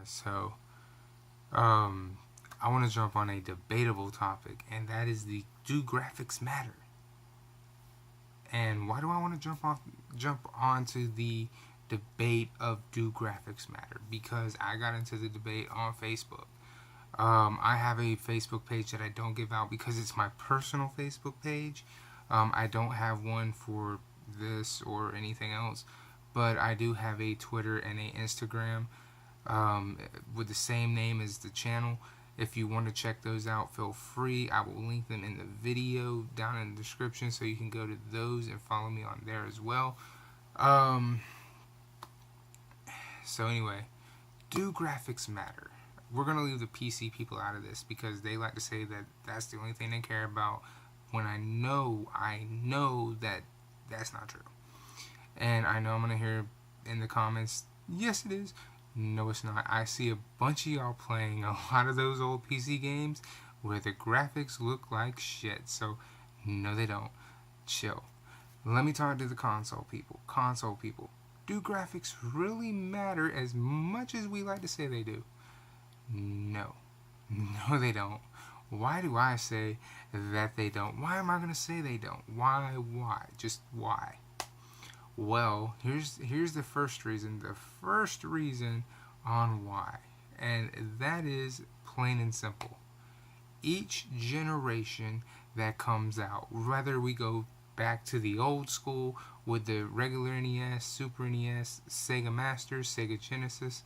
So, I want to jump on a debatable topic, and that is the do graphics matter? And why do I want to jump onto the debate of do graphics matter? Because I got into the debate on Facebook. I have a Facebook page that I don't give out because it's my personal Facebook page. I don't have one for this or anything else, but I do have a Twitter and a Instagram with the same name as the channel. If you want to check those out, feel free. I will link them in the video down in the description so you can go to those and follow me on there as well. So anyway, do graphics matter? We're going to leave the PC people out of this because they like to say that that's the only thing they care about, when I know that that's not true. And I know I'm going to hear in the comments, yes it is. No, it's not. I see a bunch of y'all playing a lot of those old PC games where the graphics look like shit. So, no, they don't. Chill. Let me talk to the console people. Console people, do graphics really matter as much as we like to say they do? No. No, they don't. Why do I say that they don't? Why am I going to say they don't? Why? Just why? Well, here's the first reason. The first reason on why. And that is plain and simple. Each generation that comes out, whether we go back to the old school with the regular NES, Super NES, Sega Master, Sega Genesis,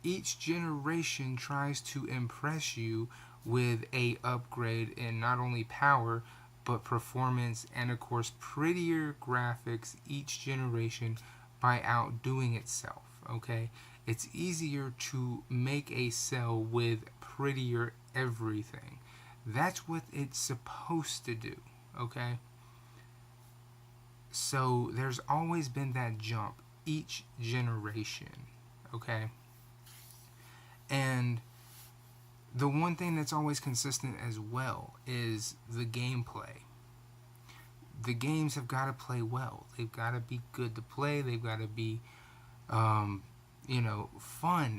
each generation tries to impress you with a upgrade in not only power but performance and of course prettier graphics each generation by outdoing itself. Okay, it's easier to make a cell with prettier everything. That's what it's supposed to do. Okay, so there's always been that jump each generation. Okay, and the one thing that's always consistent as well is the gameplay. The games have got to play well. They've got to be good to play. They've got to be, fun.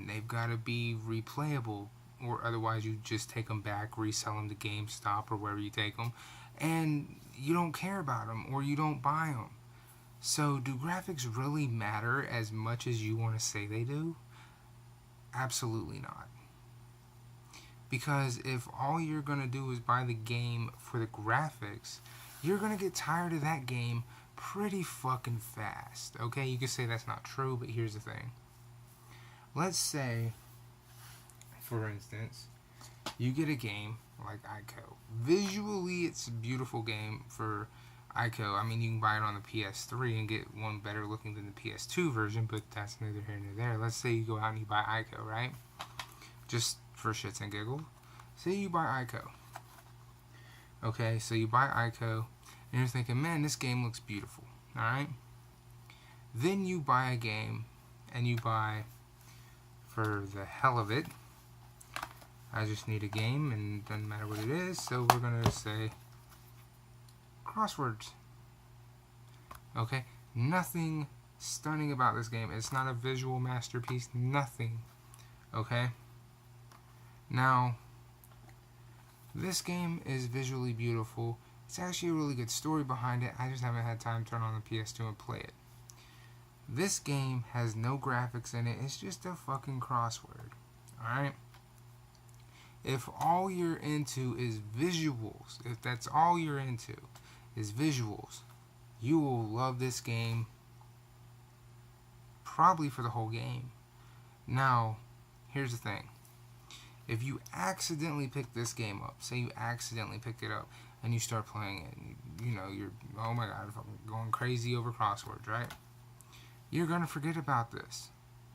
They've got to be replayable, or otherwise you just take them back, resell them to GameStop or wherever you take them, and you don't care about them or you don't buy them. So, do graphics really matter as much as you want to say they do? Absolutely not. Because if all you're going to do is buy the game for the graphics, you're going to get tired of that game pretty fucking fast. Okay, you could say that's not true, but here's the thing. Let's say, for instance, you get a game like Ico. Visually, it's a beautiful game for Ico. I mean, you can buy it on the PS3 and get one better looking than the PS2 version, but that's neither here nor there. Let's say you go out and you buy Ico, right? Just for shits and giggles. Say you buy Ico. Okay, so you buy Ico, and you're thinking, man, this game looks beautiful. Alright? Then you buy a game, and you buy, for the hell of it, I just need a game, and it doesn't matter what it is, so we're going to say crosswords. Okay? Nothing stunning about this game. It's not a visual masterpiece. Nothing. Okay? Now, this game is visually beautiful. It's actually a really good story behind it. I just haven't had time to turn on the PS2 and play it. This game has no graphics in it. It's just a fucking crossword. Alright? If all you're into is visuals, if that's all you're into is visuals, you will love this game probably for the whole game. Now, here's the thing. If you accidentally pick this game up, say you accidentally picked it up and you start playing it, and you're, oh my god, I'm going crazy over crosswords, right? You're going to forget about this.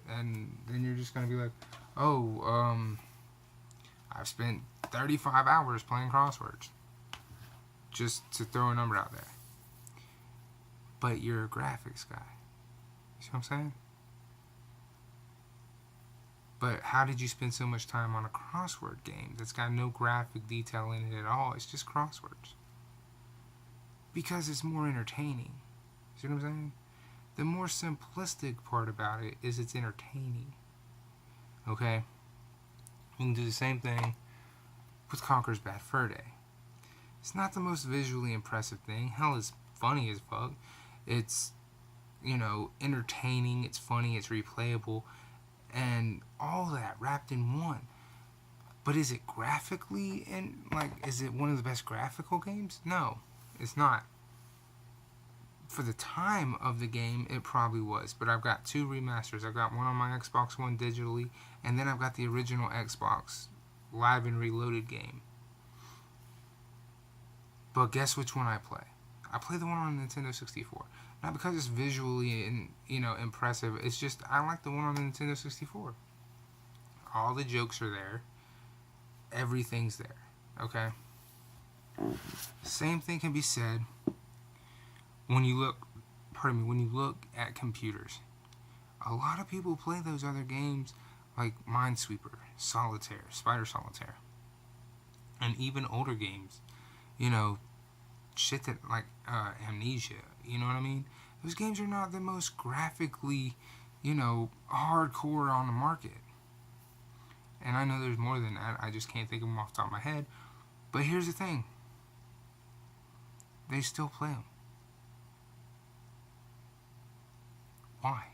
And then you're just going to be like, I've spent 35 hours playing crosswords. Just to throw a number out there. But you're a graphics guy. You see what I'm saying? But how did you spend so much time on a crossword game that's got no graphic detail in it at all? It's just crosswords. Because it's more entertaining. See what I'm saying? The more simplistic part about it is it's entertaining. Okay? You can do the same thing with Conker's Bad Fur Day. It's not the most visually impressive thing. Hell, it's funny as fuck. It's, entertaining, it's funny, it's replayable, and all that wrapped in one. But is it graphically, and is it one of the best graphical games? No, it's not. For the time of the game, it probably was. But I've got 2 remasters. I've got one on my Xbox One digitally, and then I've got the original Xbox Live and Reloaded game. But guess which one I play? I play the one on Nintendo 64. Not because it's visually impressive. It's just I like the one on the Nintendo 64. All the jokes are there. Everything's there. Okay? Same thing can be said when you look at computers. A lot of people play those other games like Minesweeper, Solitaire, Spider Solitaire, and even older games. Shit that Amnesia. You know what I mean? Those games are not the most graphically, hardcore on the market. And I know there's more than that. I just can't think of them off the top of my head. But here's the thing. They still play them. Why?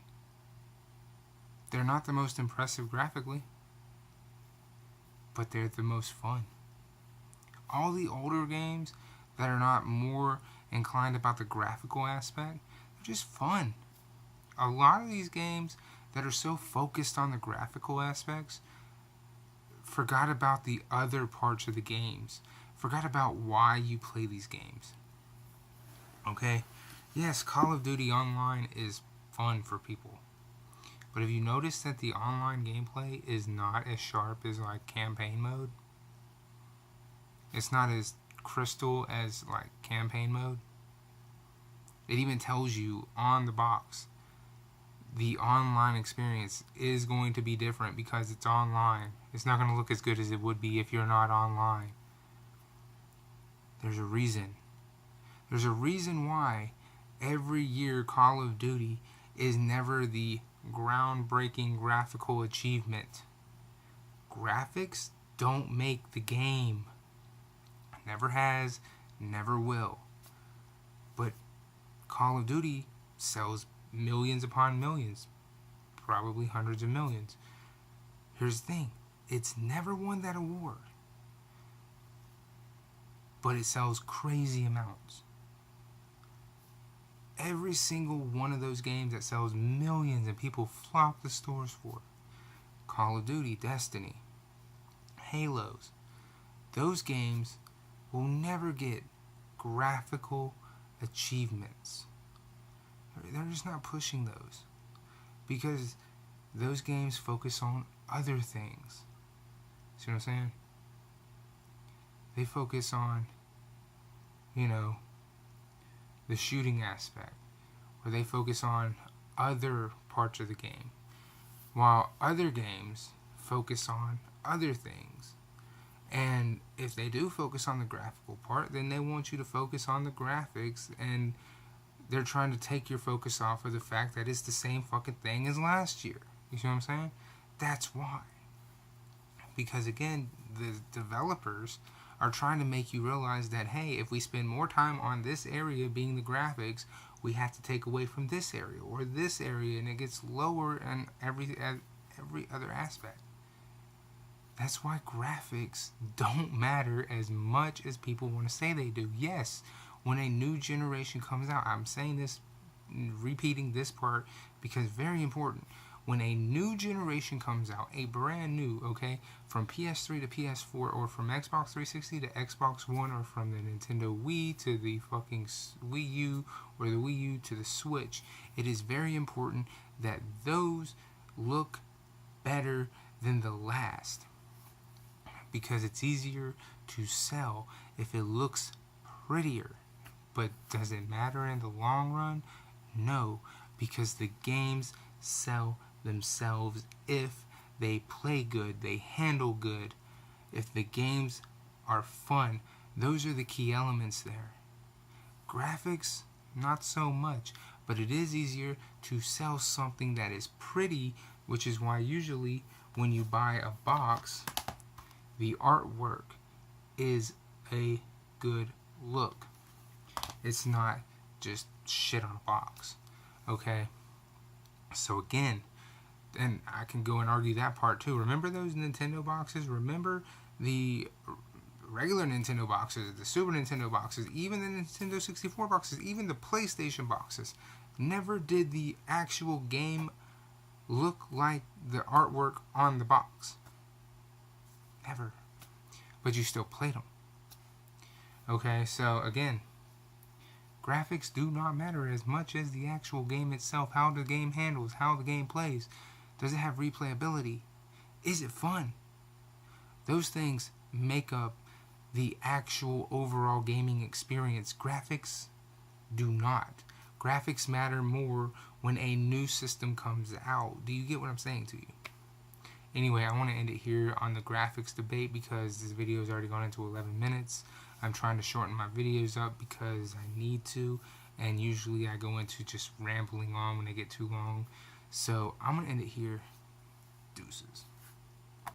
They're not the most impressive graphically, but they're the most fun. All the older games that are not more inclined about the graphical aspect, they're just fun. A lot of these games that are so focused on the graphical aspects forgot about the other parts of the games. Forgot about why you play these games. Okay? Yes, Call of Duty Online is fun for people. But have you noticed that the online gameplay is not as sharp as campaign mode? It's not as crystal as campaign mode. It even tells you on the box the online experience is going to be different because it's online. It's not going to look as good as it would be if you're not online. There's a reason. There's a reason why every year Call of Duty is never the groundbreaking graphical achievement. Graphics don't make the game. Never has, never will. But Call of Duty sells millions upon millions. Probably hundreds of millions. Here's the thing. It's never won that award. But it sells crazy amounts. Every single one of those games that sells millions and people flock the stores for. Call of Duty, Destiny, Halos. Those games will never get graphical achievements. They're just not pushing those. Because those games focus on other things. See what I'm saying? They focus on, the shooting aspect. Or they focus on other parts of the game. While other games focus on other things. And if they do focus on the graphical part, then they want you to focus on the graphics, and they're trying to take your focus off of the fact that it's the same fucking thing as last year. You see what I'm saying? That's why. Because again, the developers are trying to make you realize that, hey, if we spend more time on this area being the graphics, we have to take away from this area or this area, and it gets lower in every other aspect. That's why graphics don't matter as much as people want to say they do. Yes, when a new generation comes out, I'm saying this, repeating this part because it's very important. When a new generation comes out, a brand new, okay, from PS3 to PS4 or from Xbox 360 to Xbox One or from the Nintendo Wii to the fucking Wii U or the Wii U to the Switch, it is very important that those look better than the last. Because it's easier to sell if it looks prettier. But does it matter in the long run? No, because the games sell themselves if they play good, they handle good, if the games are fun. Those are the key elements there. Graphics, not so much, but it is easier to sell something that is pretty, which is why usually when you buy a box, the artwork is a good look. It's not just shit on a box. Okay? So again, and I can go and argue that part too. Remember those Nintendo boxes? Remember the regular Nintendo boxes, the Super Nintendo boxes, even the Nintendo 64 boxes, even the PlayStation boxes. Never did the actual game look like the artwork on the box. Never. But you still played them. Okay, so again, graphics do not matter as much as the actual game itself. How the game handles, how the game plays. Does it have replayability? Is it fun? Those things make up the actual overall gaming experience. Graphics do not. Graphics matter more when a new system comes out. Do you get what I'm saying to you? Anyway, I want to end it here on the graphics debate because this video has already gone into 11 minutes. I'm trying to shorten my videos up because I need to, and usually I go into just rambling on when they get too long. So I'm going to end it here. Deuces.